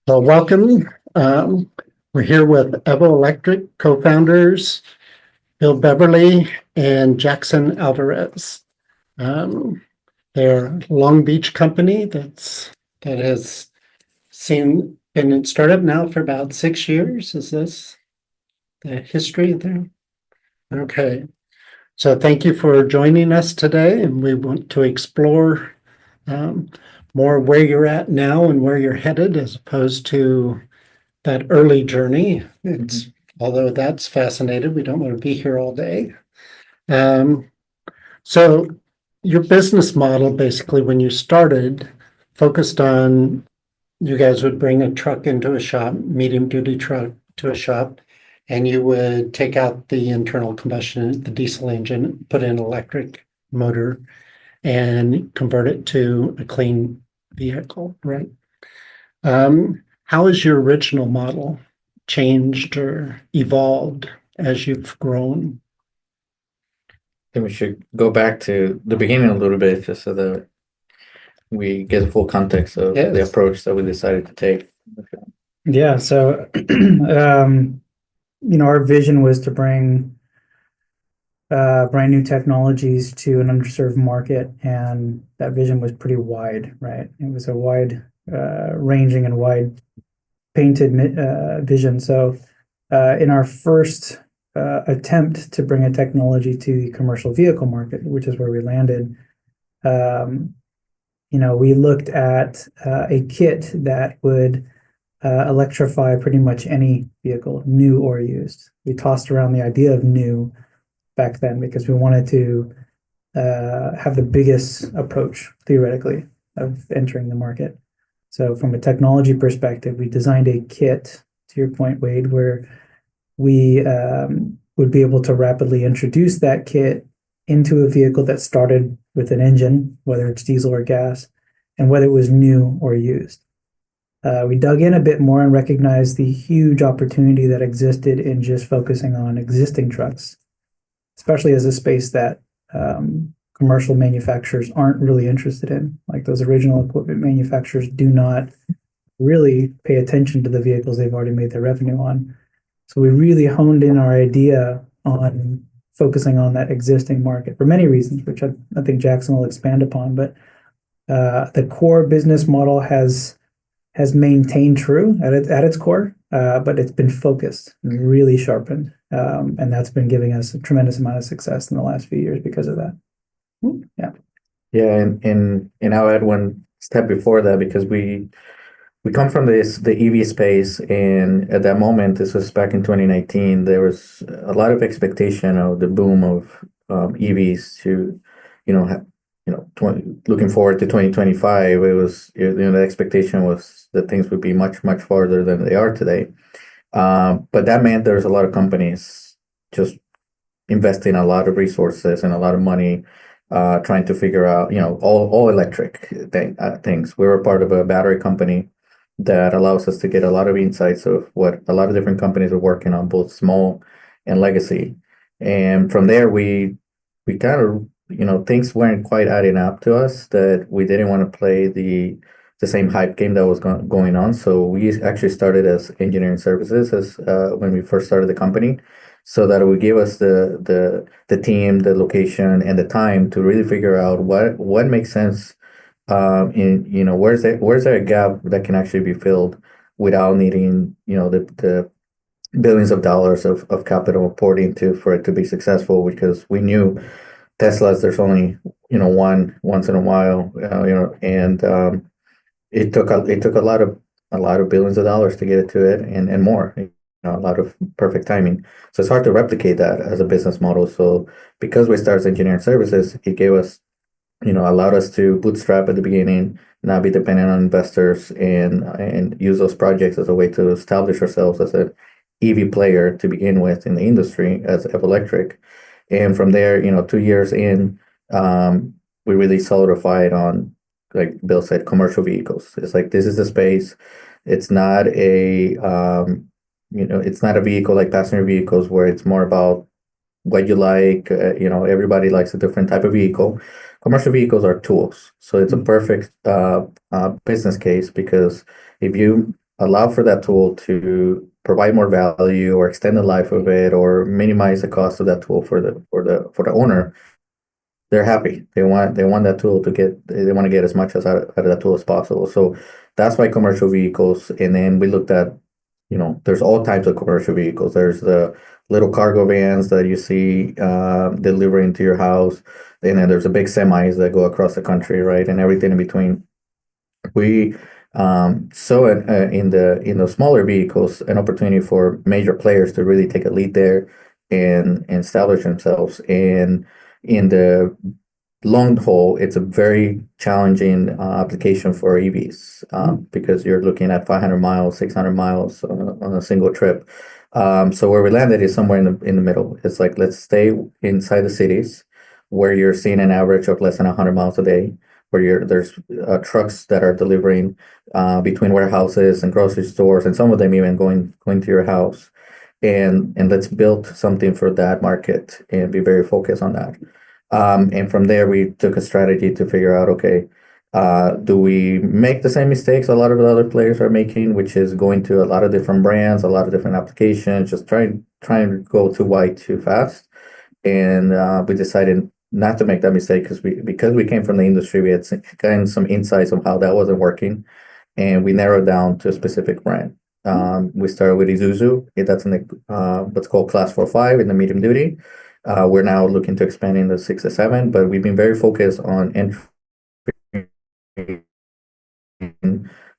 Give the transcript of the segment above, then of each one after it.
Well, welcome. We're here with Evolectric co-founders, Bill Beverly and Jakson Alvarez. They're a Long Beach company that has been in startup now for about 6 years. Is this the history there? Okay. So thank you for joining us today, and we want to explore more where you're at now and where you're headed, as opposed to that early journey. Although that's fascinating, we don't want to be here all day. So your business model, basically, when you started, focused on you guys would bring a truck into a shop, medium duty truck to a shop, and you would take out the internal combustion, the diesel engine, put in electric motor, and convert it to a clean vehicle, right? How has your original model changed or evolved as you've grown? I think we should go back to the beginning a little bit just so that we get the full context of the approach that we decided to take. Yeah, so our vision was to bring brand new technologies to an underserved market, and that vision was pretty wide, right? It was a wide ranging and wide painted vision. So in our first attempt to bring a technology to the commercial vehicle market, which is where we landed, we looked at a kit that would electrify pretty much any vehicle, new or used. We tossed around the idea of new back then because we wanted to have the biggest approach, theoretically, of entering the market. So from a technology perspective, we designed a kit, to your point, Wade, where we would be able to rapidly introduce that kit into a vehicle that started with an engine, whether it's diesel or gas, and whether it was new or used. We dug in a bit more and recognized the huge opportunity that existed in just focusing on existing trucks, especially as a space that commercial manufacturers aren't really interested in. Like those original equipment manufacturers do not really pay attention to the vehicles they've already made their revenue on. So we really honed in our idea on focusing on that existing market for many reasons, which I think Jakson will expand upon. But the core business model has maintained true at its core, but it's been focused and really sharpened. And that's been giving us a tremendous amount of success in the last few years because of that. Yeah. Yeah, and I'll add one step before that because we come from the EV space, and at that moment, this was back in 2019, there was a lot of expectation of the boom of EVs to, looking forward to 2025. It was, the expectation was that things would be much, much farther than they are today. But that meant there's a lot of companies just investing a lot of resources and a lot of money trying to figure out, all electric things. We were part of a battery company that allows us to get a lot of insights of what a lot of different companies are working on, both small and legacy. And from there, we kind of, things weren't quite adding up to us, that we didn't want to play the same hype game that was going on. So we actually started as engineering services as when we first started the company, so that it would give us the team, the location, and the time to really figure out what makes sense. Where's there a gap that can actually be filled without needing, the billions of dollars of capital poured into for it to be successful, because we knew Teslas, there's only, one once in a while, and it took a lot of billions of dollars to get it to it, and more, a lot of perfect timing. So it's hard to replicate that as a business model. So because we started engineering services, it gave us, allowed us to bootstrap at the beginning, not be dependent on investors, and use those projects as a way to establish ourselves as an EV player to begin with in the industry as Evolectric. And from there, 2 years in, we really solidified on, like Bill said, commercial vehicles. It's like, this is the space. It's not it's not a vehicle like passenger vehicles where it's more about what you like. Everybody likes a different type of vehicle. Commercial vehicles are tools. So it's a perfect business case, because if you allow for that tool to provide more value or extend the life of it or minimize the cost of that tool for the owner, they're happy. They want that tool to they want to get as much as out of that tool as possible. So that's why commercial vehicles. And then we looked at, there's all types of commercial vehicles. There's the little cargo vans that you see delivering to your house. And then there's the big semis that go across the country, right? And everything in between. We saw in the smaller vehicles an opportunity for major players to really take a lead there and establish themselves. And in the long haul, it's a very challenging application for EVs because you're looking at 500 miles, 600 miles on a single trip. So where we landed is somewhere in the middle. It's like, let's stay inside the cities where you're seeing an average of less than 100 miles a day, where there's trucks that are delivering between warehouses and grocery stores, and some of them even going to your house. And let's build something for that market and be very focused on that. And from there, we took a strategy to figure out, okay, do we make the same mistakes a lot of the other players are making, which is going to a lot of different brands, a lot of different applications, just trying to go too wide too fast. And we decided not to make that mistake because we came from the industry. We had gotten some insights on how that wasn't working, and we narrowed down to a specific brand. We started with Isuzu. That's in the what's called Class 4-5 in the medium duty. We're now looking to expand into 6-7, but we've been very focused on entering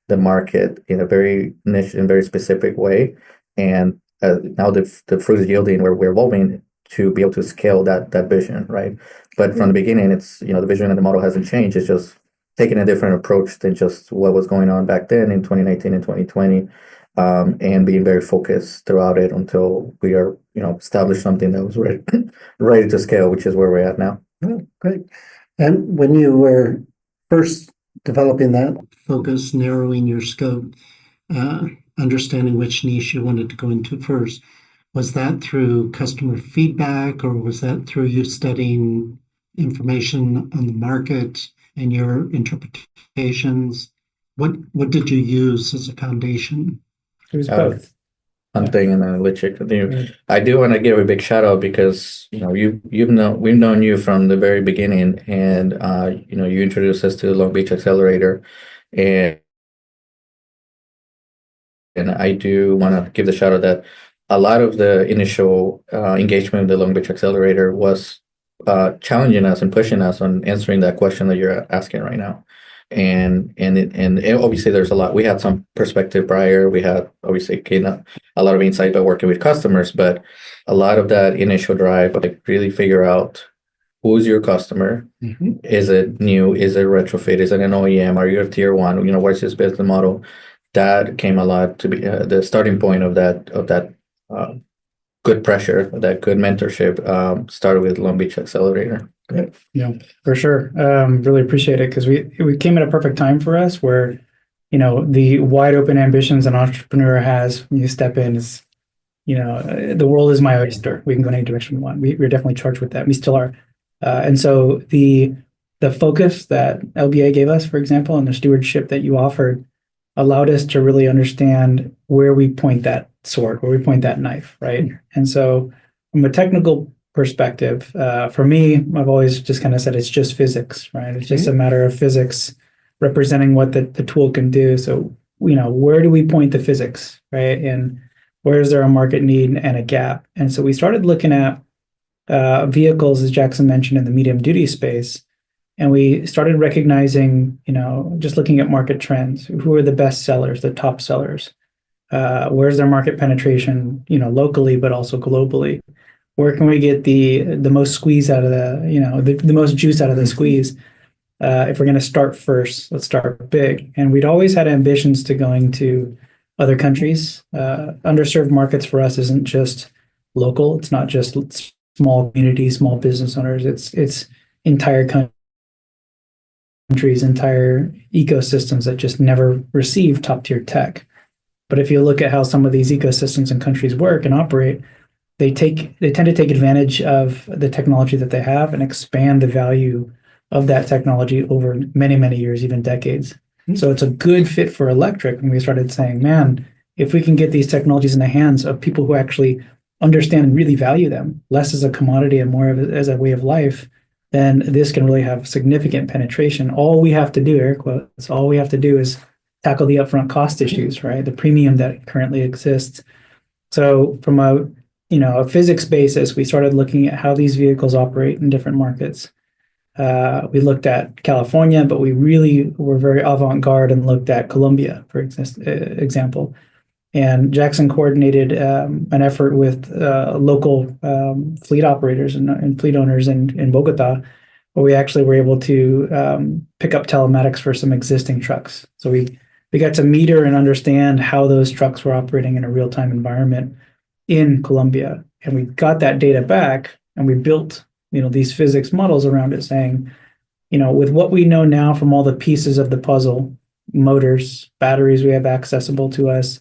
the market in a very niche and very specific way. And now the fruit is yielding where we're evolving to be able to scale that vision, right? But from the beginning, it's, the vision and the model hasn't changed. It's just taking a different approach than just what was going on back then in 2019 and 2020, and being very focused throughout it until we are, established something that was ready to scale, which is where we're at now. Oh, great. And when you were first developing that focus, narrowing your scope, understanding which niche you wanted to go into first, was that through customer feedback, or was that through you studying information on the market and your interpretations? What did you use as a foundation? It was both. Hunting and analytics. I do want to give a big shout out because we've known you from the very beginning, and you introduced us to the Long Beach Accelerator, and I do want to give the shout out that a lot of the initial engagement with the Long Beach Accelerator was challenging us and pushing us on answering that question that you're asking right now. And obviously there's a lot. We had some perspective prior. We had obviously a lot of insight by working with customers, but a lot of that initial drive, like really figure out who's your customer. Mm-hmm. Is it new? Is it retrofit? Is it an OEM? Are you a tier one? What's this business model? That came a lot to be the starting point of that good pressure, that good mentorship started with Long Beach Accelerator. Yeah, for sure. Really appreciate it because we came at a perfect time for us where, the wide open ambitions an entrepreneur has when you step in is, the world is my oyster. We can go in any direction we want. We're definitely charged with that. We still are. And so the focus that LBA gave us, for example, and the stewardship that you offered allowed us to really understand where we point that sword, where we point that knife, right? And so from a technical perspective, for me, I've always just kind of said it's just physics, right? It's just a matter of physics representing what the tool can do. So, where do we point the physics, right? And where is there a market need and a gap? And so we started looking at vehicles, as Jakson mentioned, in the medium duty space. And we started recognizing, just looking at market trends, who are the best sellers, the top sellers? Where's their market penetration, locally, but also globally? Where can we get the most squeeze out of the most juice out of the squeeze? If we're going to start first, let's start big. And we'd always had ambitions to going to other countries. Underserved markets for us isn't just local. It's not just small communities, small business owners. It's entire countries, entire ecosystems that just never receive top tier tech. But if you look at how some of these ecosystems and countries work and operate, they tend to take advantage of the technology that they have and expand the value of that technology over many, many years, even decades. So it's a good fit for electric. And we started saying, man, if we can get these technologies in the hands of people who actually understand and really value them, less as a commodity and more of it as a way of life, then this can really have significant penetration. All we have to do, air quotes, all we have to do is tackle the upfront cost issues, right? The premium that currently exists. So from a physics basis, we started looking at how these vehicles operate in different markets. We looked at California, but we really were very avant-garde and looked at Colombia, for example. And Jakson coordinated an effort with local fleet operators and fleet owners in Bogota, where we actually were able to pick up telematics for some existing trucks. So we got to meter and understand how those trucks were operating in a real-time environment in Colombia. And we got that data back and we built these physics models around it, saying, with what we know now from all the pieces of the puzzle, motors, batteries we have accessible to us,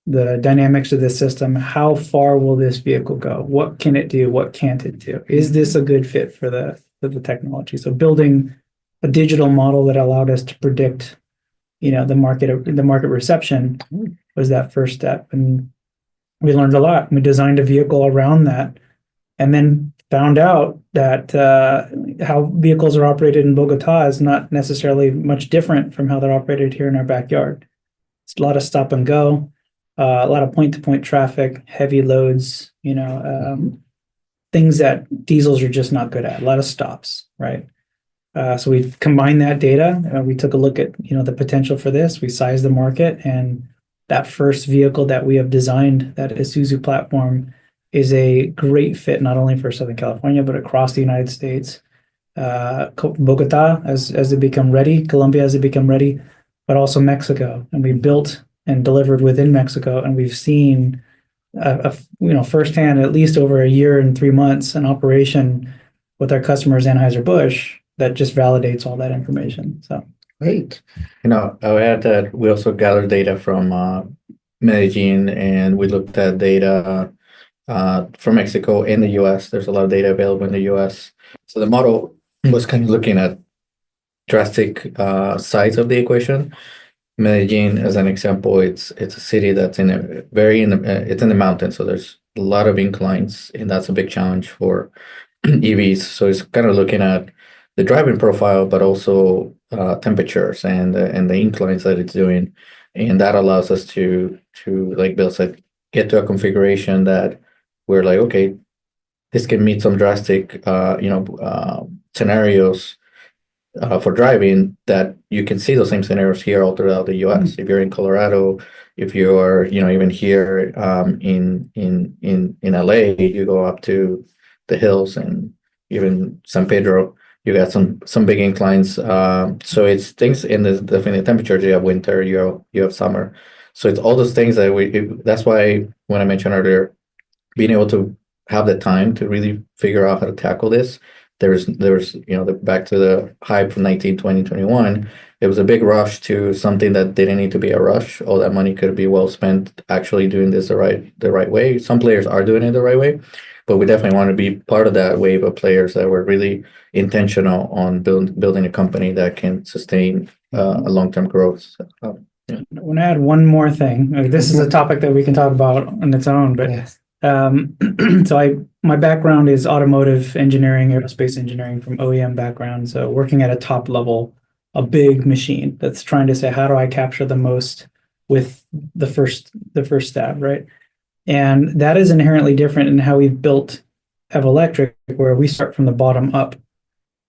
the dynamics of the system, how far will this vehicle go? What can it do? What can't it do? Is this a good fit for the technology? So building a digital model that allowed us to predict, the market reception was that first step. And we learned a lot. We designed a vehicle around that, and then found out that how vehicles are operated in Bogota is not necessarily much different from how they're operated here in our backyard. It's a lot of stop and go, a lot of point-to-point traffic, heavy loads, things that diesels are just not good at, a lot of stops, right? So we combined that data. We took a look at, the potential for this. We sized the market, and that first vehicle that we have designed, that Isuzu platform, is a great fit not only for Southern California, but across the United States. Bogota, as they become ready, Colombia as they become ready, but also Mexico. And we built and delivered within Mexico, and we've seen, firsthand, at least over a year and 3 months, an operation with our customers, Anheuser-Busch, that just validates all that information. So Great. I'll add that we also gathered data from Medellin, and we looked at data from Mexico and the US. There's a lot of data available in the US. So the model was kind of looking at drastic sides of the equation. Medellin, as an example, it's a city that's it's in the mountains, so there's a lot of inclines, and that's a big challenge for EVs. So it's kind of looking at the driving profile, but also temperatures and the inclines that it's doing, and that allows us to like Bill said, get to a configuration that we're like, okay, this can meet some drastic scenarios for driving, that you can see those same scenarios here all throughout the US. If you're in Colorado, if you are even here in LA, you go up to the hills, and even San Pedro, you got some big inclines. So it's things in the definitely temperatures. You have winter, you have summer. So it's all those things that that's why when I mentioned earlier, being able to have the time to really figure out how to tackle this. There was back to the hype from 2020, 2021. It was a big rush to something that didn't need to be a rush. All that money could be well spent actually doing this the right way. Some players are doing it the right way, but we definitely want to be part of that wave of players that were really intentional on building a company that can sustain a long-term growth. I want to add one more thing. This is a topic that we can talk about on its own, but Yes. so my background is automotive engineering, aerospace engineering from OEM background. So working at a top level, a big machine that's trying to say, how do I capture the most with the first stab, right? And that is inherently different in how we've built Evolectric, where we start from the bottom up,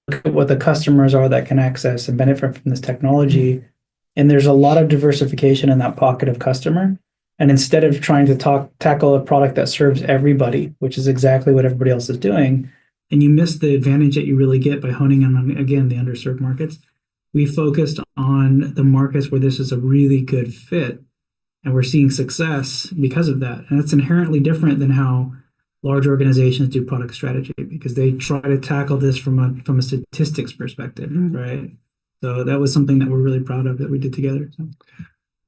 look at what the customers are that can access and benefit from this technology. And there's a lot of diversification in that pocket of customer. And instead of trying to tackle a product that serves everybody, which is exactly what everybody else is doing, and you miss the advantage that you really get by honing in on, again, the underserved markets, we focused on the markets where this is a really good fit, and we're seeing success because of that. And that's inherently different than how large organizations do product strategy, because they try to tackle this from a statistics perspective, right? So that was something that we're really proud of that we did together. So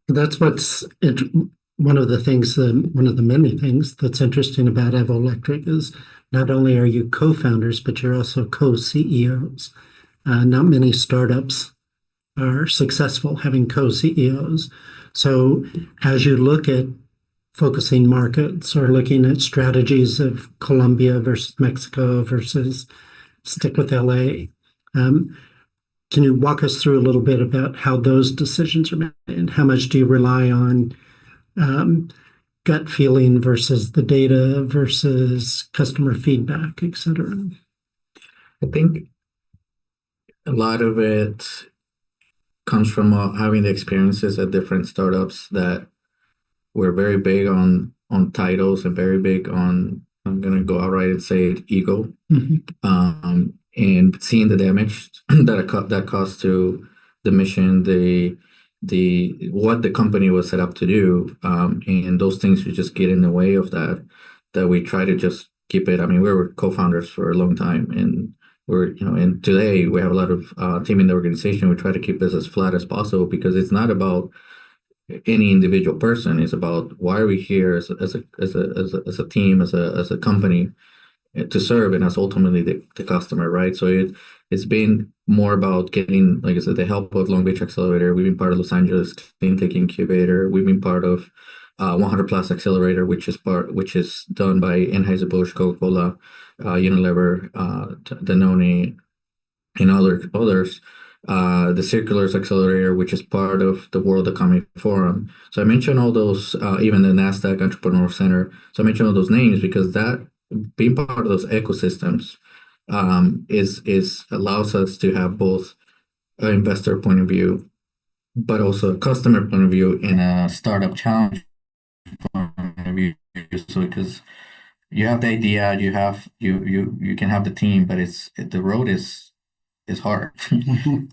That's one of the many things that's interesting about Evolectric is not only are you co-founders, but you're also co-CEOs. Not many startups are successful, having co-CEOs. So as you look at focusing markets or looking at strategies of Colombia versus Mexico versus stick with LA, can you walk us through a little bit about how those decisions are made and how much do you rely on gut feeling versus the data versus customer feedback, et cetera? I think a lot of it comes from having the experiences at different startups that were very big on titles and very big on, I'm gonna go outright and say it, ego. And seeing the damage that caused to the mission, the what the company was set up to do, and those things would just get in the way of that we try to just keep it. I mean, we were co-founders for a long time, and and today we have a lot of team in the organization. We try to keep this as flat as possible because it's not about any individual person. It's about why are we here as a team, as a company, to serve, and that's ultimately the customer, right? So it's been more about getting, like I said, the help of Long Beach Accelerator. We've been part of Los Angeles Clean Tech Incubator. We've been part of 100 Plus Accelerator, which is done by Anheuser-Busch, Coca-Cola, Unilever, Danone, and others. The Circulars Accelerator, which is part of the World Economic Forum. So I mentioned all those, even the NASDAQ Entrepreneur Center. So I mentioned all those names because that being part of those ecosystems is allows us to have both an investor point of view, but also a customer point of view and a startup challenge point of view. So because you have the idea, you can have the team, but the road is hard,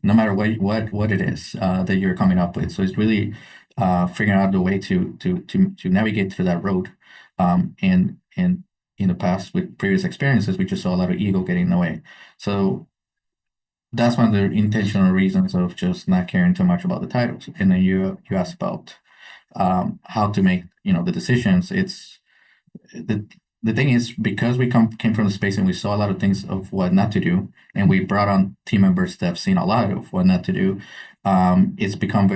no matter what it is that you're coming up with. So it's really figuring out the way to navigate through that road. And in the past, with previous experiences, we just saw a lot of ego getting in the way. So that's one of the intentional reasons of just not caring too much about the titles. And then you asked about how to make the decisions. It's the thing is, because we came from the space and we saw a lot of things of what not to do, and we brought on team members that have seen a lot of what not to do. It's become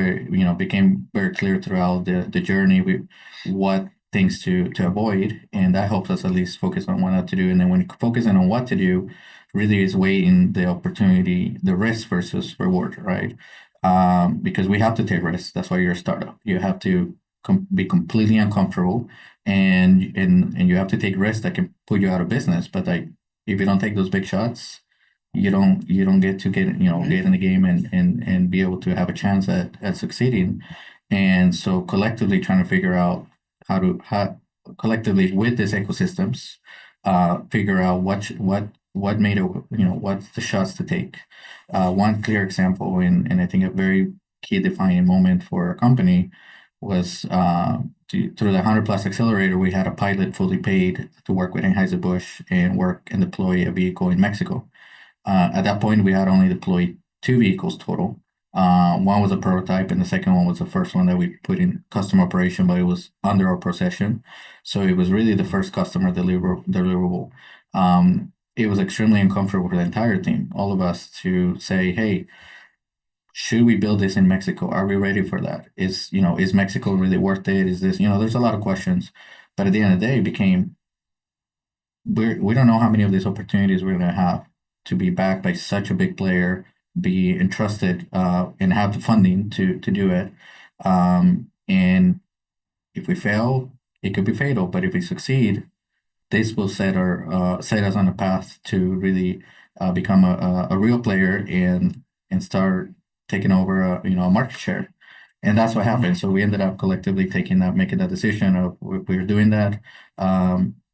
became very clear throughout the journey what things to avoid, and that helps us at least focus on what not to do. And then when focusing on what to do, really is weighing the opportunity, the risk versus reward, right? Because we have to take risks. That's why you're a startup. You have to be completely uncomfortable, and you have to take risks that can put you out of business. But like, if you don't take those big shots, you don't get to get in the game and be able to have a chance at succeeding. And so collectively trying to figure out how collectively with these ecosystems, figure out what made it, what's the shots to take. One clear example, and I think a very key defining moment for our company was through the 100 Plus Accelerator, we had a pilot fully paid to work with Anheuser-Busch and work and deploy a vehicle in Mexico. At that point, we had only deployed 2 vehicles total. One was a prototype, and the second one was the first one that we put in custom operation, but it was under our possession. So it was really the first customer deliverable. It was extremely uncomfortable for the entire team, all of us, to say, hey, should we build this in Mexico? Are we ready for that? Is Mexico really worth it? Is this, there's a lot of questions, but at the end of the day, it became, we don't know how many of these opportunities we're going to have to be backed by such a big player, be entrusted, and have the funding to do it. And if we fail, it could be fatal, but if we succeed, this will set us on a path to really become a real player and start taking over a market share. And that's what happened. So we ended up collectively making that decision of we're doing that.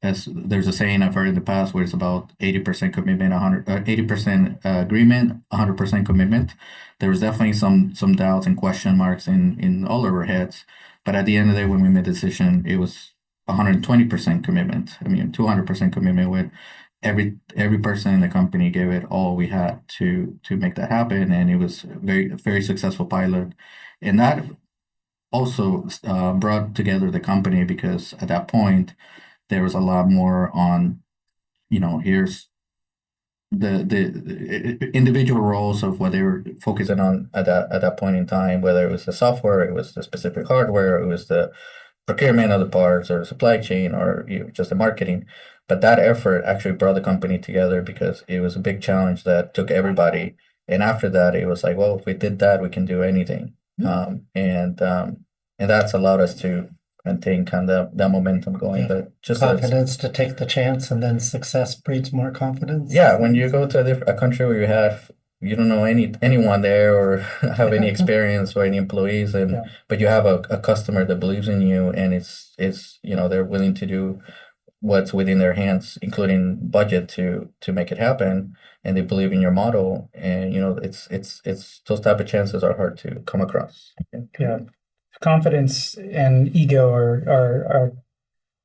As there's a saying I've heard in the past where it's about 80% commitment, 80% agreement, 100% commitment. There was definitely some doubts and question marks in all of our heads. But at the end of the day, when we made the decision, it was 120% commitment. I mean, 200% commitment with every person in the company gave it all we had to make that happen, and it was a very successful pilot, and that also brought together the company because at that point there was a lot more on, here's the individual roles of what they were focusing on at that point in time, whether it was the software, it was the specific hardware, it was the procurement of the parts or supply chain or just the marketing. But that effort actually brought the company together because it was a big challenge that took everybody. And after that, it was like, well, if we did that, we can do anything. And that's allowed us to maintain kind of that momentum going. Yeah. But just Confidence to take the chance, and then success breeds more confidence. yeah, when you go to a country where you don't know anyone there or have any experience or any employees, and but you have a customer that believes in you, and it's they're willing to do what's within their hands, including budget to make it happen, and they believe in your model, and it's those type of chances are hard to come across. Yeah. Confidence and ego are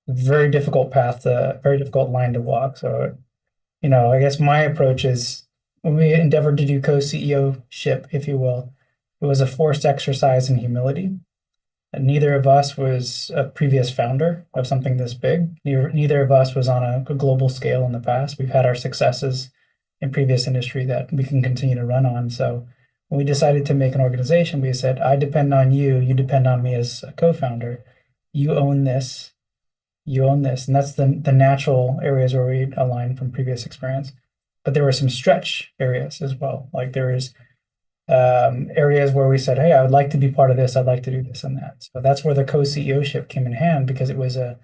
very difficult very difficult line to walk. So, I guess my approach is when we endeavored to do co-CEO-ship, if you will, it was a forced exercise in humility. And neither of us was a previous founder of something this big. Neither of us was on a global scale in the past. We've had our successes in previous industry that we can continue to run on. So when we decided to make an organization, we said, I depend on you, you depend on me as a co-founder. You own this. And that's the natural areas where we align from previous experience. But there were some stretch areas as well. Like there is areas where we said, hey, I would like to be part of this. I'd like to do this and that. So that's where the co-CEO-ship came in hand, because it was a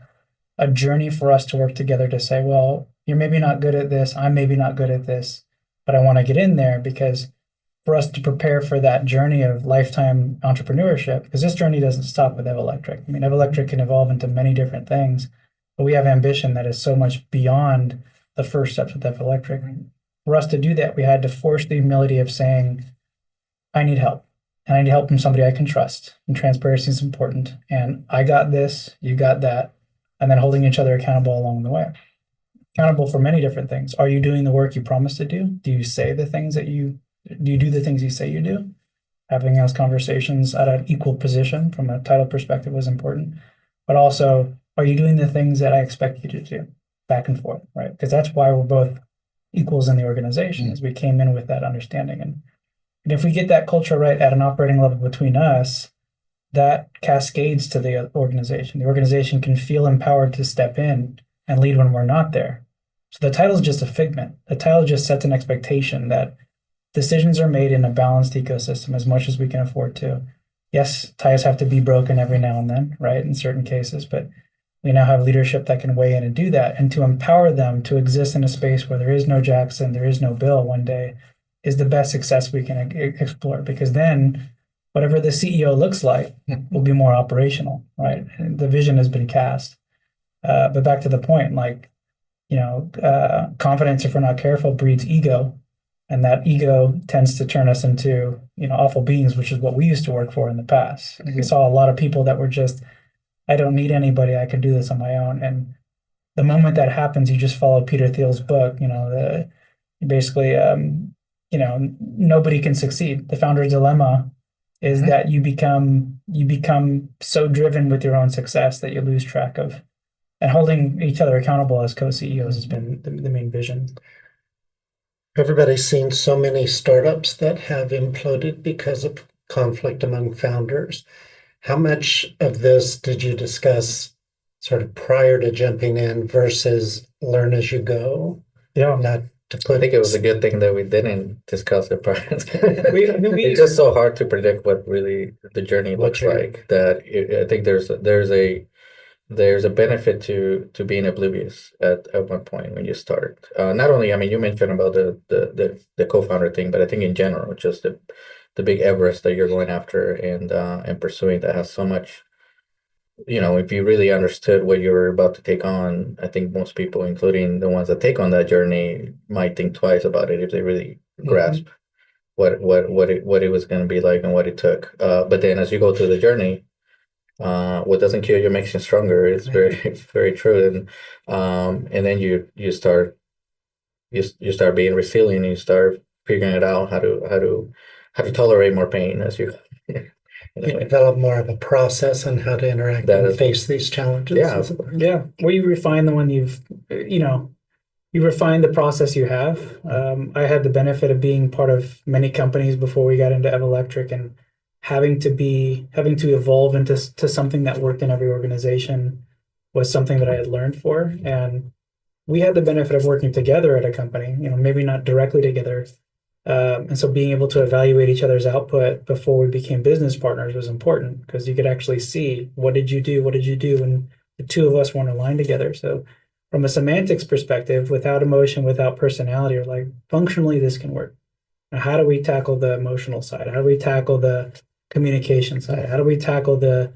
journey for us to work together to say, well, you're maybe not good at this. I'm maybe not good at this, but I want to get in there, because for us to prepare for that journey of lifetime entrepreneurship, because this journey doesn't stop with Evolectric. I mean, Evolectric can evolve into many different things, but we have ambition that is so much beyond the first steps with Evolectric. For us to do that, we had to force the humility of saying, I need help, and I need help from somebody I can trust, and transparency is important, and I got this, you got that, and then holding each other accountable along the way. Accountable for many different things. Are you doing the work you promised to do? Do you say the things do you do the things you say you do? Having those conversations at an equal position from a title perspective was important, but also, are you doing the things that I expect you to do? Back and forth, right? Because that's why we're both equals in the organization, as we came in with that understanding. And if we get that culture right at an operating level between us, that cascades to the organization. The organization can feel empowered to step in and lead when we're not there. So the title is just a figment. The title just sets an expectation that decisions are made in a balanced ecosystem as much as we can afford to. Yes, ties have to be broken every now and then, right, in certain cases, but we now have leadership that can weigh in and do that. And to empower them to exist in a space where there is no Jakson, there is no Bill one day, is the best success we can explore, because then whatever the CEO looks like will be more operational, right? And the vision has been cast. But back to the point, confidence, if we're not careful, breeds ego. And that ego tends to turn us into, awful beings, which is what we used to work for in the past. And we saw a lot of people that were just, I don't need anybody, I can do this on my own. And the moment that happens, you just follow Peter Thiel's book, basically, nobody can succeed. The founder's dilemma is that you become so driven with your own success that you lose track of. And holding each other accountable as co-CEOs has been the main vision. Everybody's seen so many startups that have imploded because of conflict among founders. How much of this did you discuss sort of prior to jumping in versus learn as you go? Yeah. Not to put I think it was a good thing that we didn't discuss it prior. It's just so hard to predict what really the journey looks like, that I think there's a benefit to being oblivious at one point when you start. Not only, I mean, you mentioned about the co-founder thing, but I think in general, just the big Everest that you're going after and pursuing, that has so much. If you really understood what you're about to take on, I think most people, including the ones that take on that journey, might think twice about it if they really grasp what it was going to be like and what it took. But then as you go through the journey, what doesn't kill you makes you stronger. It's very true. And then you start being resilient, and you start figuring it out how to tolerate more pain as you. You develop more of a process on how to interact and face these challenges. Yeah. Yeah. Well, you refine the one you've, you refine the process you have. I had the benefit of being part of many companies before we got into Evolectric, and having to evolve into to something that worked in every organization was something that I had learned for. And we had the benefit of working together at a company, maybe not directly together. And so being able to evaluate each other's output before we became business partners was important, because you could actually see, what did you do? What did you do? And the two of us weren't aligned together. So from a semantics perspective, without emotion, without personality, or like functionally, this can work. Now, how do we tackle the emotional side? How do we tackle the communication side? How do we tackle the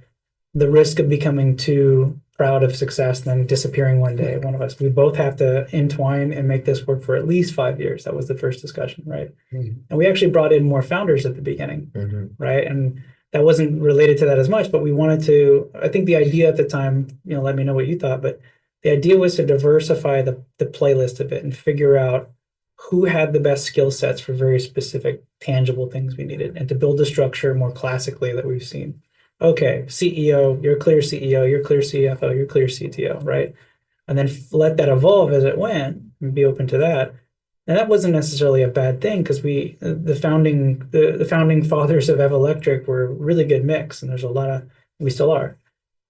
risk of becoming too proud of success and then disappearing one day? One of us. We both have to entwine and make this work for at least 5 years. That was the first discussion, right? Mhm. And we actually brought in more founders at the beginning, right? And that wasn't related to that as much, but we wanted to. I think the idea at the time, let me know what you thought, but the idea was to diversify the playlist a bit and figure out who had the best skill sets for very specific, tangible things we needed, and to build a structure more classically that we've seen. Okay, CEO, you're clear CEO, you're clear CFO, you're clear CTO, right? And then let that evolve as it went and be open to that. And that wasn't necessarily a bad thing, because the founding fathers of Evolectric were a really good mix, and there's a lot of, we still are.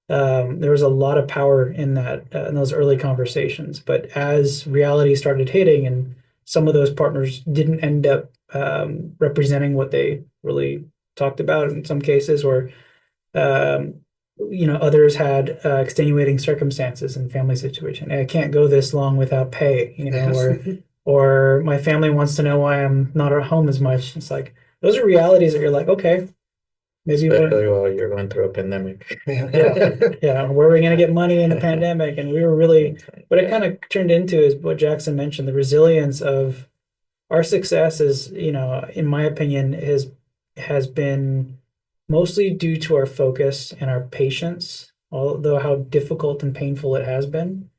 There was a lot of power in that, in those early conversations. But as reality started hitting, and some of those partners didn't end up representing what they really talked about in some cases, or others had extenuating circumstances and family situation. I can't go this long without pay, or my family wants to know why I'm not at home as much. It's like, those are realities that you're like, okay, maybe Especially while you're going through a pandemic. yeah, where are we going to get money in the pandemic? And we were really, what it kind of turned into is what Jakson mentioned, the resilience of our success is, in my opinion, has been mostly due to our focus and our patience, although how difficult and painful it has been.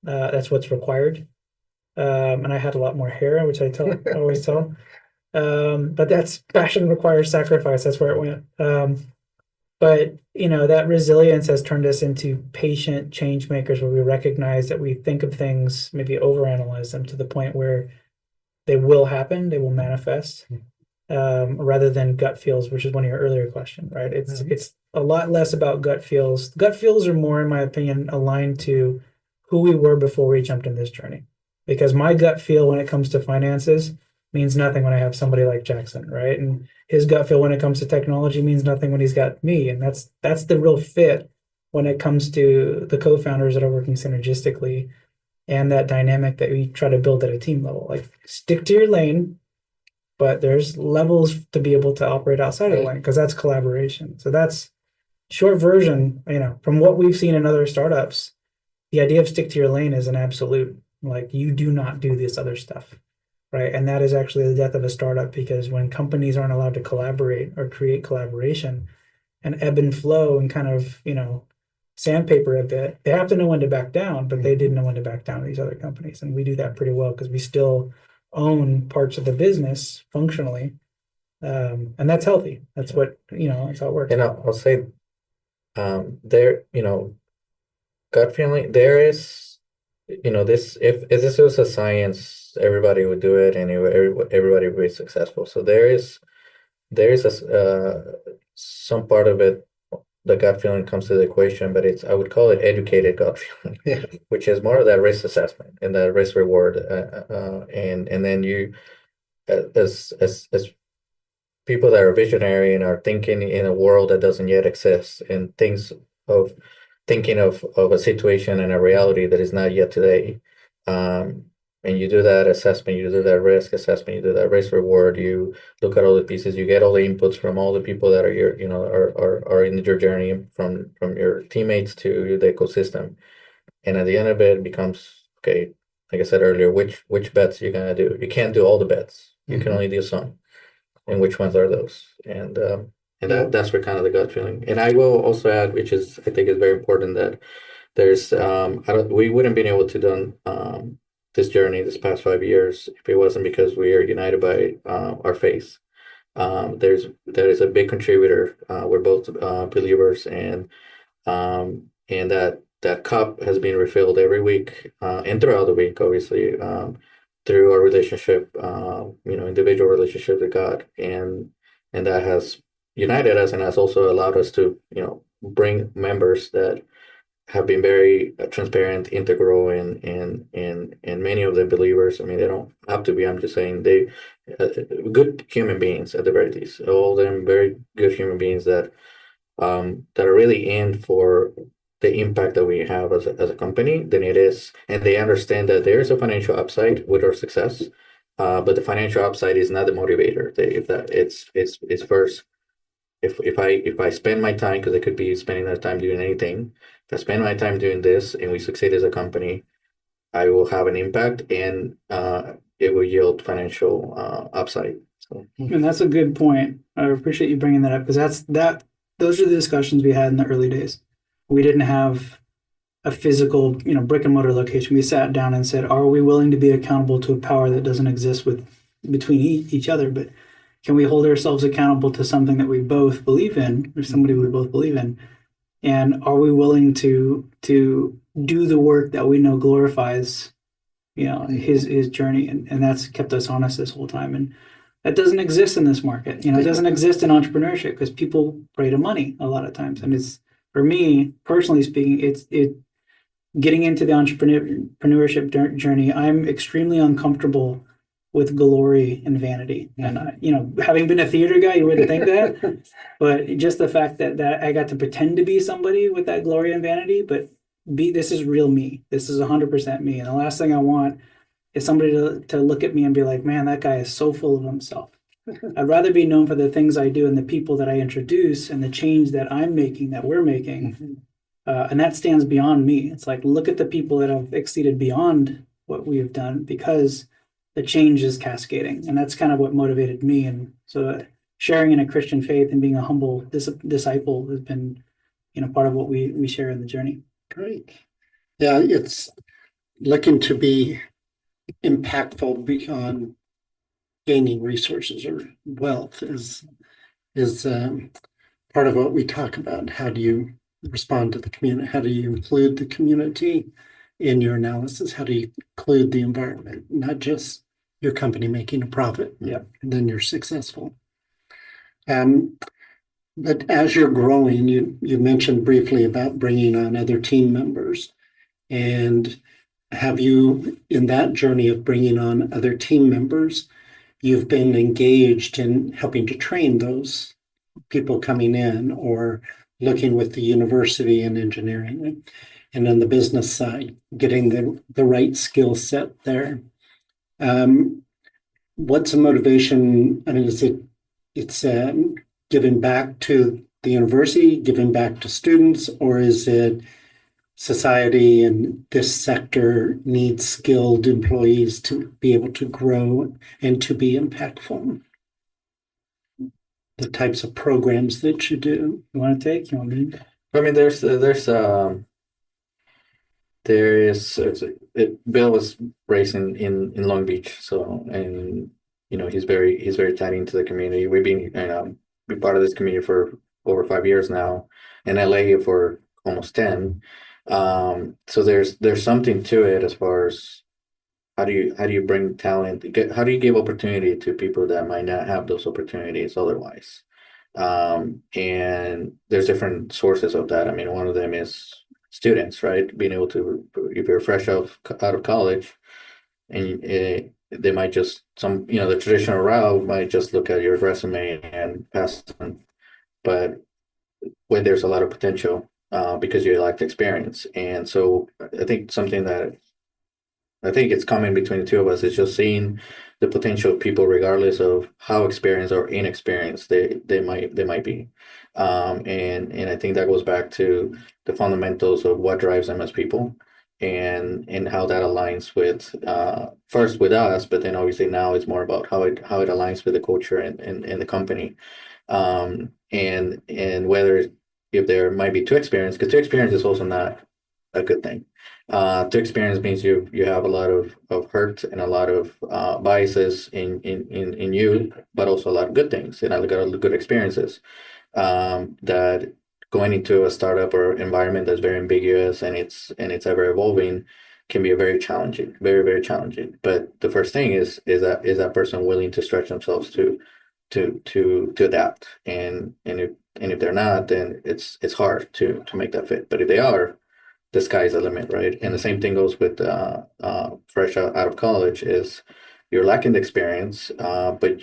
That's what's required. And I had a lot more hair, which I always tell. But that's, passion requires sacrifice. That's where it went. But that resilience has turned us into patient change makers, where we recognize that we think of things, maybe overanalyze them to the point where they will happen, they will manifest, rather than gut feels, which is one of your earlier questions, right? It's a lot less about gut feels. Gut feels are more, in my opinion, aligned to who we were before we jumped in this journey. Because my gut feel when it comes to finances means nothing when I have somebody like Jakson, right? And his gut feel when it comes to technology means nothing when he's got me. And that's the real fit when it comes to the co-founders that are working synergistically, and that dynamic that we try to build at a team level. Like, stick to your lane, but there's levels to be able to operate outside of the lane, because that's collaboration. So that's short version, from what we've seen in other startups. The idea of stick to your lane is an absolute. Like, you do not do this other stuff, right? And that is actually the death of a startup, because when companies aren't allowed to collaborate or create collaboration and ebb and flow and kind of, sandpaper a bit, they have to know when to back down, but they didn't know when to back down to these other companies. And we do that pretty well, because we still own parts of the business functionally. And that's healthy. That's what, that's how it works. And I'll say, there, gut feeling, there is, this, if this was a science, everybody would do it, and everybody would be successful. So there is some part of it, the gut feeling comes to the equation, but I would call it educated gut feeling, which is more of that risk assessment and that risk reward, and then you, as people that are visionary and are thinking in a world that doesn't yet exist, and thinking of a situation and a reality that is not yet today. And you do that assessment, you do that risk assessment, you do that risk reward, you look at all the pieces, you get all the inputs from all the people that are are in your journey, from your teammates to the ecosystem. And at the end of it becomes, okay, like I said earlier, which bets you're gonna do. You can't do all the bets. You can only do some. And which ones are those? And that's where kind of the gut feeling. And I will also add, which is, I think is very important, that there's we wouldn't been able to done this journey this past 5 years if it wasn't because we are united by our faith. There is a big contributor. We're both believers, and that that cup has been refilled every week, and throughout the week, obviously, through our relationship, individual relationship with God, and that has united us and has also allowed us to, bring members that have been very transparent, integral, and many of them believers. I mean, they don't have to be. I'm just saying they good human beings at the very least. All of them very good human beings that are really in for the impact that we have as a company than it is, and they understand that there is a financial upside with our success, but the financial upside is not the motivator. If that it's first. If I spend my time, because I could be spending that time doing anything, if I spend my time doing this and we succeed as a company, I will have an impact and it will yield financial upside. So And that's a good point. I appreciate you bringing that up because those are the discussions we had in the early days. We didn't have a physical, brick and mortar location. We sat down and said, are we willing to be accountable to a power that doesn't exist between each other? But can we hold ourselves accountable to something that we both believe in, or somebody we both believe in? And are we willing to do the work that we know glorifies, his journey? And that's kept us honest this whole time. And that doesn't exist in this market. It doesn't exist in entrepreneurship because people pray to money a lot of times. And it's, for me, personally speaking, it getting into the entrepreneurship journey, I'm extremely uncomfortable with glory and vanity. And having been a theater guy, you wouldn't think that, but just the fact that I got to pretend to be somebody with that glory and vanity, but this is real me. This is 100% me. And the last thing I want is somebody to look at me and be like, man, that guy is so full of himself. I'd rather be known for the things I do and the people that I introduce and the change that I'm making, that we're making. And that stands beyond me. It's like, look at the people that have exceeded beyond what we have done because the change is cascading. And that's kind of what motivated me. And so sharing in a Christian faith and being a humble disciple has been, part of what we share in the journey. Great. Yeah, it's looking to be impactful beyond gaining resources or wealth is part of what we talk about. How do you respond to the community? How do you include the community in your analysis? How do you include the environment? Not just your company making a profit. Yeah. And then you're successful. But as you're growing, you mentioned briefly about bringing on other team members. And have you, in that journey of bringing on other team members, you've been engaged in helping to train those people coming in or looking with the university and engineering and on the business side, getting the right skill set there. What's the motivation? I mean, it's giving back to the university, giving back to students, or is it society and this sector needs skilled employees to be able to grow and to be impactful? The types of programs that you do. You want to take? You want me? I mean, Bill was raised in Long Beach, so and he's very tied into the community. We've been part of this community for over 5 years now, in LA for almost 10. So there's something to it as far as how do you bring talent? How do you give opportunity to people that might not have those opportunities otherwise? And there's different sources of that. I mean, one of them is students, right? Being able to, if you're fresh out of college, and they might just the traditional route might just look at your resume and pass on, but when there's a lot of potential because you lacked experience, and so I think it's common between the two of us is just seeing the potential of people regardless of how experienced or inexperienced they might be. And I think that goes back to the fundamentals of what drives them as people and how that aligns with first with us, but then obviously now it's more about how it aligns with the culture and the company. And whether if there might be too experienced, because too experienced is also not a good thing. Too experienced means you have a lot of hurt and a lot of biases in you, but also a lot of good things and a lot of good experiences that going into a startup or environment that's very ambiguous and it's ever evolving can be very challenging, very, very challenging. But the first thing is that person willing to stretch themselves to adapt. And if they're not, then it's hard to make that fit. But if they are, the sky's the limit, right? And the same thing goes with fresh out of college is you're lacking the experience, but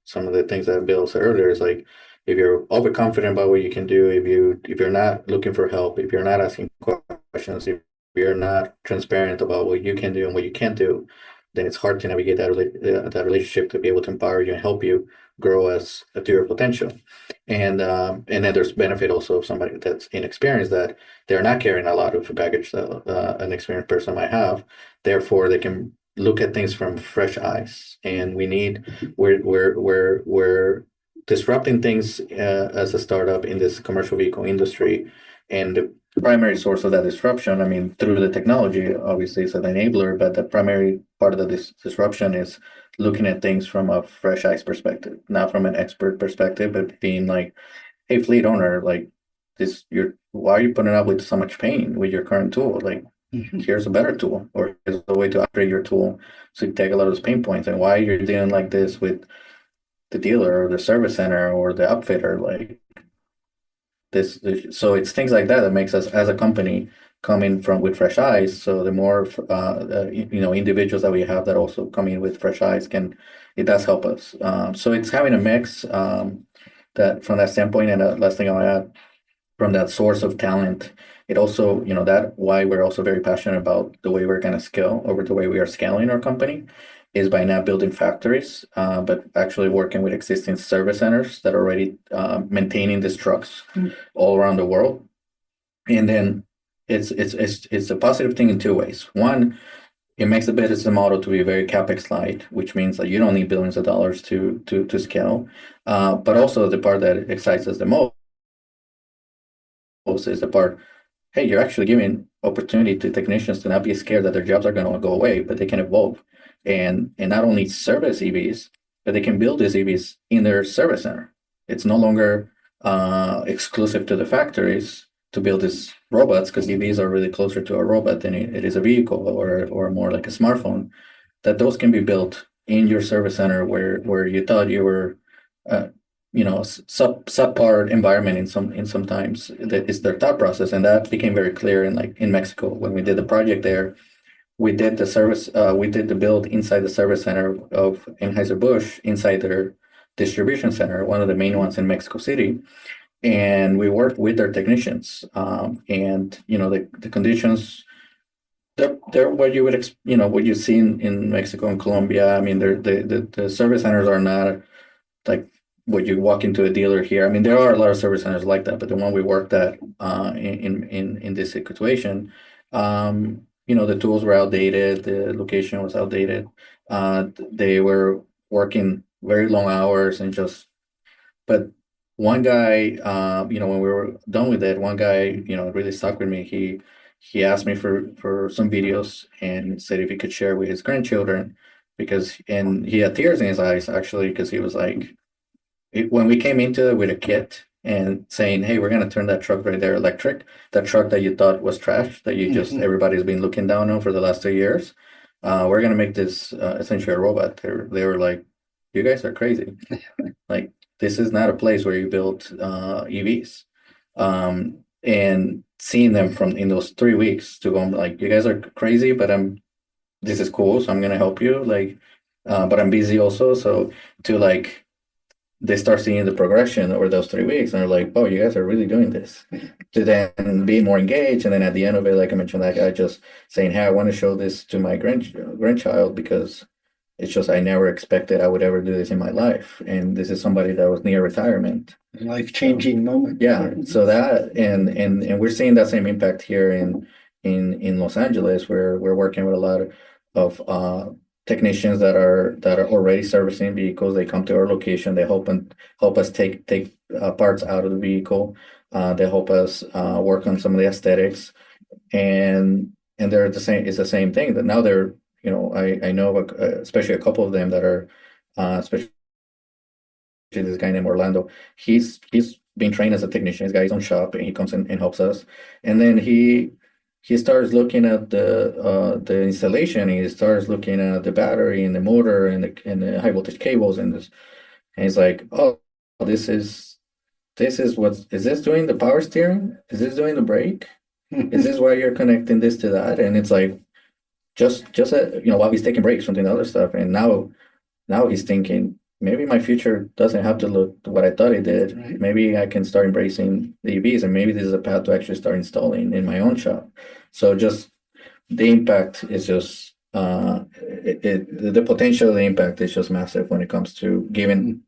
some of the things that Bill said earlier is like if you're overconfident about what you can do, if you're not looking for help, if you're not asking questions, if you're not transparent about what you can do and what you can't do, then it's hard to navigate that relationship to be able to empower you and help you grow to your potential. And then there's benefit also of somebody that's inexperienced, that they're not carrying a lot of baggage that an experienced person might have. Therefore, they can look at things from fresh eyes. And we're disrupting things as a startup in this commercial vehicle industry. And the primary source of that disruption, I mean, through the technology, obviously, is an enabler, but the primary part of the disruption is looking at things from a fresh eyes perspective, not from an expert perspective, but being like, hey, fleet owner, like why are you putting up with so much pain with your current tool? Like, here's a better tool, or here's a way to upgrade your tool so you take a lot of those pain points. And why you're dealing like this with the dealer or the service center or the upfitter, like this. So it's things like that that makes us as a company come in with fresh eyes. So the more individuals that we have that also come in with fresh eyes it does help us. So it's having a mix that from that standpoint. And the last thing I'll add, from that source of talent, it also, that why we're also very passionate about the way we're going to scale, or the way we are scaling our company, is by not building factories, but actually working with existing service centers that are already maintaining these trucks all around the world. And then it's a positive thing in two ways. One, it makes the business model to be very capex light, which means that you don't need billions of dollars to scale. But also the part that excites us the most is the part, hey, you're actually giving opportunity to technicians to not be scared that their jobs are going to go away, but they can evolve and not only service EVs, but they can build these EVs in their service center. It's no longer exclusive to the factories to build these robots, because EVs are really closer to a robot than it is a vehicle or more like a smartphone, that those can be built in your service center where you thought you were subpar environment in sometimes. That is their thought process. And that became very clear in Mexico when we did the project there. We did the build inside the service center of Anheuser-Busch, inside their distribution center, one of the main ones in Mexico City. And we worked with their technicians, and the conditions, they're what you would what you see in Mexico and Colombia. I mean, the service centers are not like what you walk into a dealer here. I mean, there are a lot of service centers like that, but the one we worked at in this situation, the tools were outdated, the location was outdated. They were working very long hours but one guy, when we were done with it, one guy, really stuck with me. He asked me for some videos and said if he could share with his grandchildren, and he had tears in his eyes, actually, because he was like, when we came into it with a kit and saying, hey, we're going to turn that truck right there electric, that truck that you thought was trash, that everybody's been looking down on for the last 2 years, we're going to make this essentially a robot. They were like, you guys are crazy. Like, this is not a place where you build EVs. And seeing them in those 3 weeks to go, like, you guys are crazy, but this is cool, so I'm going to help you. Like, but I'm busy also. So they start seeing the progression over those 3 weeks, and they're like, oh, you guys are really doing this. To then be more engaged. And then at the end of it, like I mentioned, that guy just saying, hey, I want to show this to my grandchild, because it's just, I never expected I would ever do this in my life. And this is somebody that was near retirement. Life-changing moment. Yeah. So that, and we're seeing that same impact here in Los Angeles, where we're working with a lot of technicians that are already servicing vehicles. They come to our location. They help us take parts out of the vehicle. They help us work on some of the aesthetics, and they're the same. It's the same thing that now they're, I know especially a couple of them that are especially this guy named Orlando. He's being trained as a technician. He's got his own shop, and he comes in and helps us. And then he starts looking at the installation. He starts looking at the battery and the motor and the high voltage cables and this. And he's like, oh, this is this doing the power steering? Is this doing the brake? Is this why you're connecting this to that? And it's like just while he's taking breaks from doing other stuff. And now he's thinking, maybe my future doesn't have to look what I thought it did. Right. Maybe I can start embracing the EVs, and maybe this is a path to actually start installing in my own shop. So just the impact is just the potential of the impact is just massive when it comes to giving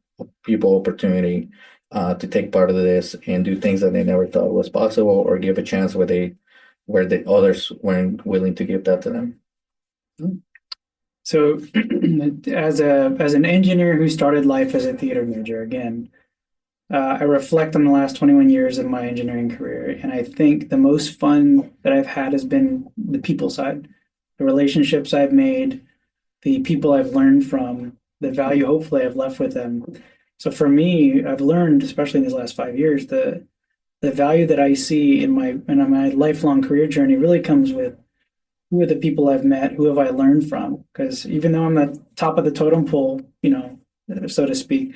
people opportunity to take part of this and do things that they never thought was possible, or give a chance where the others weren't willing to give that to them. So as an engineer who started life as a theater major, again, I reflect on the last 21 years of my engineering career, and I think the most fun that I've had has been the people side, the relationships I've made, the people I've learned from, the value hopefully I've left with them. So for me, I've learned, especially in these last 5 years, the value that I see in my lifelong career journey really comes with who are the people I've met, who have I learned from? Because even though I'm the top of the totem pole, so to speak,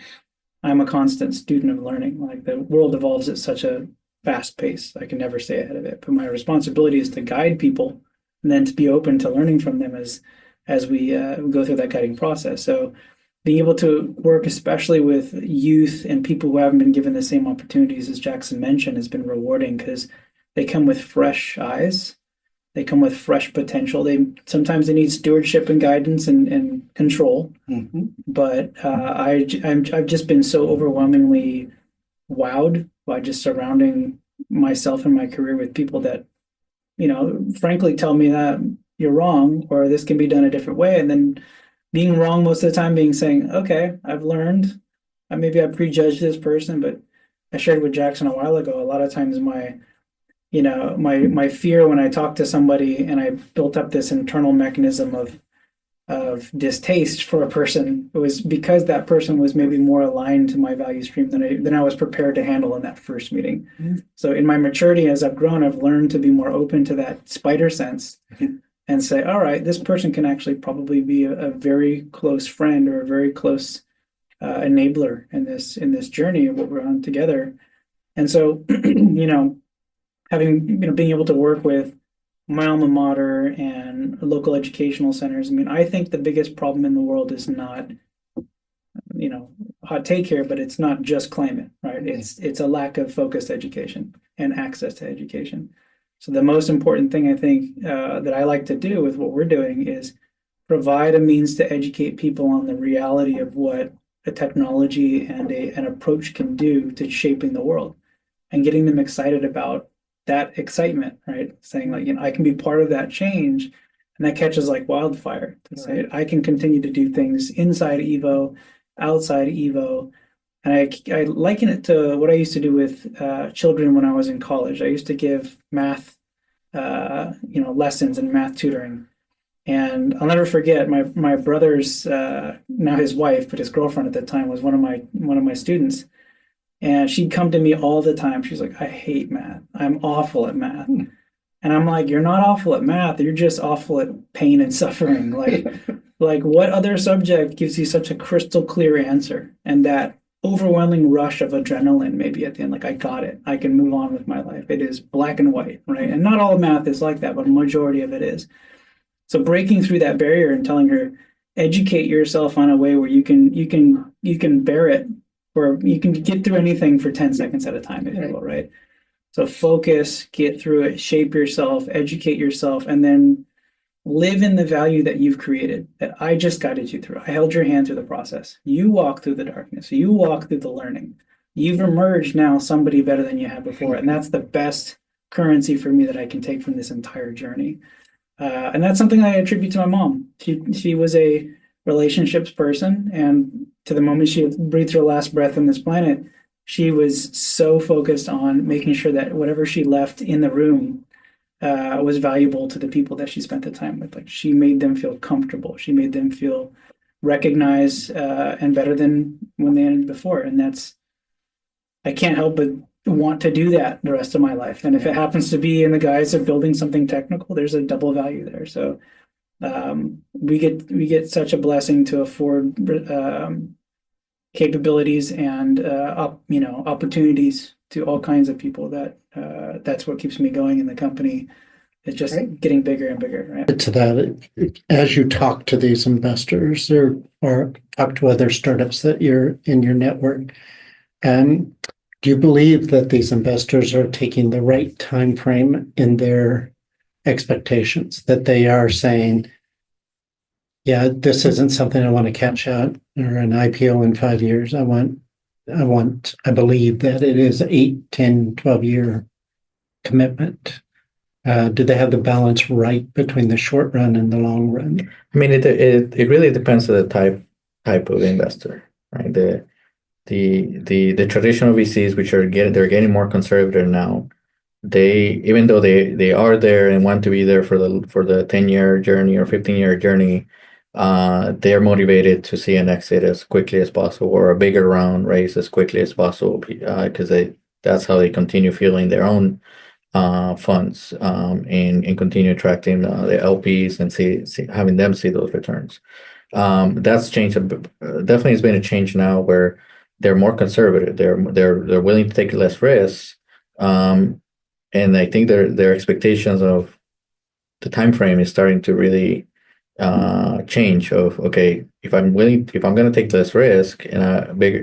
I'm a constant student of learning. Like, the world evolves at such a fast pace. I can never stay ahead of it. But my responsibility is to guide people and then to be open to learning from them as we go through that guiding process. So being able to work, especially with youth and people who haven't been given the same opportunities as Jakson mentioned, has been rewarding, because they come with fresh eyes. They come with fresh potential. Sometimes they need stewardship and guidance and control. Mm-hmm. But I've just been so overwhelmingly wowed by just surrounding myself and my career with people that, frankly tell me that you're wrong, or this can be done a different way. And then being wrong most of the time, saying, okay, I've learned. Maybe I prejudged this person, but I shared with Jakson a while ago, a lot of times my fear when I talk to somebody and I built up this internal mechanism of distaste for a person, it was because that person was maybe more aligned to my value stream than I was prepared to handle in that first meeting. Mm-hmm. So in my maturity, as I've grown, I've learned to be more open to that spider sense. Mm-hmm. And say, all right, this person can actually probably be a very close friend or a very close enabler in this journey of what we're on together. And so, being able to work with my alma mater and local educational centers. I think the biggest problem in the world is not, hot take here, but it's not just climate, right? It's a lack of focused education and access to education. So the most important thing I think that I like to do with what we're doing is provide a means to educate people on the reality of what a technology and an approach can do to shaping the world, and getting them excited about that excitement, right? Saying, like, I can be part of that change, and that catches like wildfire. To say, I can continue to do things inside Evo, outside Evo. And I liken it to what I used to do with children when I was in college. I used to give math, lessons and math tutoring. And I'll never forget my brother's, now his wife, but his girlfriend at the time, was one of my students. And she'd come to me all the time. She's like, I hate math. I'm awful at math. And I'm like, you're not awful at math. You're just awful at pain and suffering. Like what other subject gives you such a crystal clear answer? And that overwhelming rush of adrenaline, maybe at the end, like, I got it. I can move on with my life. It is black and white, right? And not all math is like that, but a majority of it is. So breaking through that barrier and telling her, educate yourself on a way where you can bear it, or you can get through anything for 10 seconds at a time, if you will, right? So focus, get through it, shape yourself, educate yourself, and then live in the value that you've created, that I just guided you through. I held your hand through the process. You walk through the darkness. You walk through the learning. You've emerged now somebody better than you had before. And that's the best currency for me that I can take from this entire journey. And that's something I attribute to my mom. She was a relationships person, and to the moment she breathed her last breath on this planet, she was so focused on making sure that whatever she left in the room was valuable to the people that she spent the time with. Like, she made them feel comfortable. She made them feel recognized and better than when they ended before. And that's I can't help but want to do that the rest of my life. And if it happens to be in the guise of building something technical, there's a double value there. So we get such a blessing to afford capabilities and opportunities to all kinds of people that that's what keeps me going in the company. It's just getting bigger and bigger, right? To that, as you talk to these investors or talk to other startups that you're in your network, do you believe that these investors are taking the right time frame in their expectations, that they are saying, yeah, this isn't something I want to catch out or an IPO in 5 years. I believe that it is 8, 10, 12-year commitment. Do they have the balance right between the short run and the long run? I mean, it really depends on the type of investor, right? The traditional VCs, which they're getting more conservative now. Even though they are there and want to be there for the 10-year journey or 15-year journey, they're motivated to see an exit as quickly as possible or a bigger round raise as quickly as possible because that's how they continue fueling their own funds and continue attracting the LPs and having them see those returns. That's changed. Definitely, has been a change now where they're more conservative. They're willing to take less risks, and I think their expectations of the time frame is starting to really change. Of okay, if I'm going to take less risk and a bigger,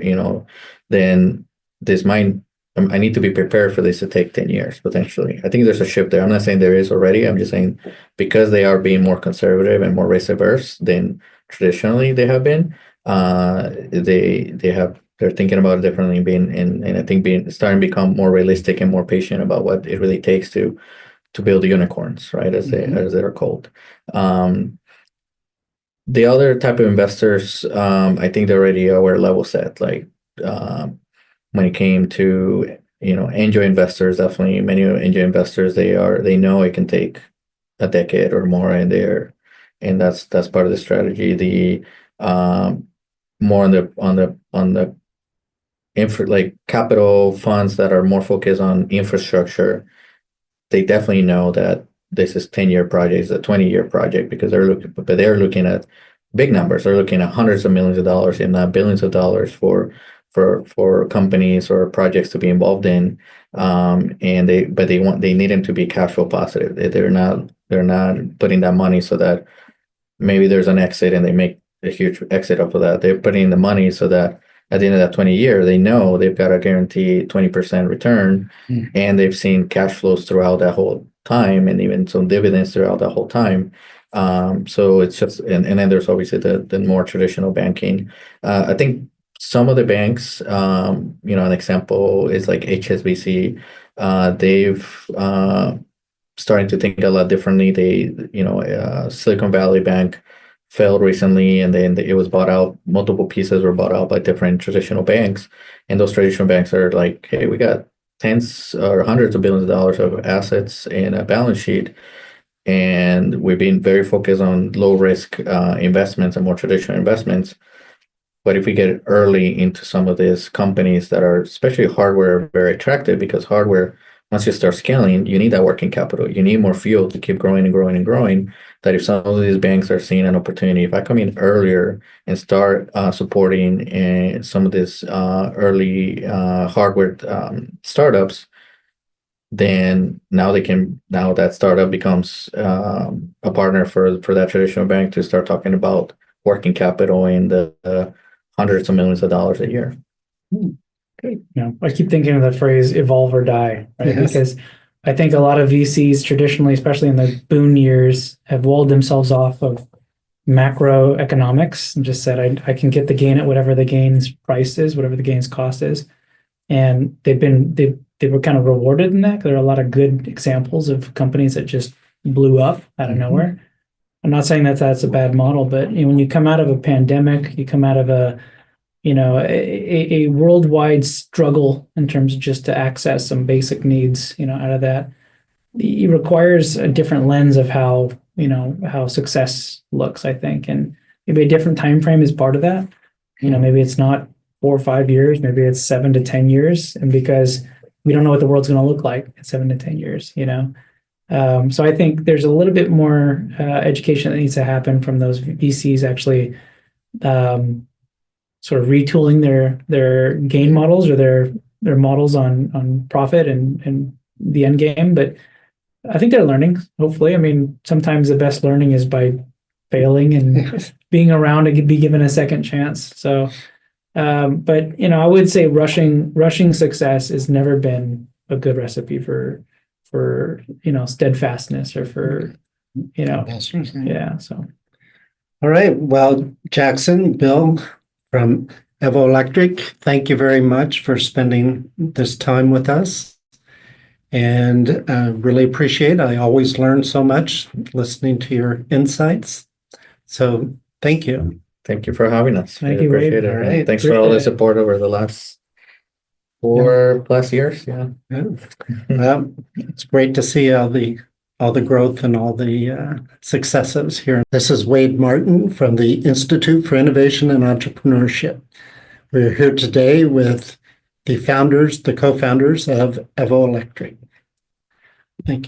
then this might. I need to be prepared for this to take 10 years potentially. I think there's a shift there. I'm not saying there is already. I'm just saying because they are being more conservative and more risk averse than traditionally they have been. They're thinking about it differently, and I think starting to become more realistic and more patient about what it really takes to build unicorns, right? As they are called. The other type of investors, I think they're already aware level set. Like when it came to angel investors, definitely many angel investors they know it can take a decade or more, and that's part of the strategy. The more on the like capital funds that are more focused on infrastructure, they definitely know that this is 10-year projects, a 20-year project, because they're looking at big numbers. They're looking at hundreds of millions of dollars, if not billions of dollars for companies or projects to be involved in. And they need them to be cash flow positive. They're not putting that money so that maybe there's an exit and they make a huge exit off of that. They're putting in the money so that at the end of that 20 year, they know they've got a guaranteed 20% return, and they've seen cash flows throughout that whole time, and even some dividends throughout that whole time. So it's just, and then there's obviously the more traditional banking. I think some of the banks, an example is like HSBC. They've starting to think a lot differently. Silicon Valley Bank failed recently, and then it was bought out. Multiple pieces were bought out by different traditional banks, and those traditional banks are like, hey, we got tens or hundreds of billions of dollars of assets in a balance sheet, and we've been very focused on low risk investments and more traditional investments. But if we get early into some of these companies that are, especially hardware, very attractive, because hardware, once you start scaling, you need that working capital. You need more fuel to keep growing and growing and growing. That if some of these banks are seeing an opportunity, if I come in earlier and start supporting some of this early hardware startups, then now that startup becomes a partner for that traditional bank to start talking about working capital in the hundreds of millions of dollars a year. Great. I keep thinking of the phrase "evolve or die," right? Yes. Because I think a lot of VCs traditionally, especially in the boom years, have walled themselves off of macroeconomics and just said, I can get the gain at whatever the gain's price is, whatever the gain's cost is. And they were kind of rewarded in that, because there are a lot of good examples of companies that just blew up out of nowhere. I'm not saying that that's a bad model, but when you come out of a pandemic, you come out of a worldwide struggle in terms of just to access some basic needs, out of that, it requires a different lens of how success looks, I think. And maybe a different time frame is part of that. Maybe it's not 4 or 5 years, maybe it's 7 to 10 years, and because we don't know what the world's going to look like in 7 to 10 years, you know. So I think there's a little bit more education that needs to happen from those VCs actually sort of retooling their gain models or their models on profit and the end game. But I think they're learning, hopefully. I mean, sometimes the best learning is by failing and being around to be given a second chance. So, but you know, I would say rushing success has never been a good recipe for you know, steadfastness or for, you know, Investors. yeah. So All right. Well, Jakson, Bill from Evolectric, thank you very much for spending this time with us. And really appreciate it. I always learn so much listening to your insights. So thank you. Thank you for having us. Thank Really you, Wade. appreciate it. All And right. thanks for all the Appreciate it. support over the last 4+ years. Yeah. Yeah. Well, it's great to see all the growth and all the successes here. This is Wade Martin from the Institute for Innovation and Entrepreneurship. We're here today with the co-founders of Evolectric. Thank you.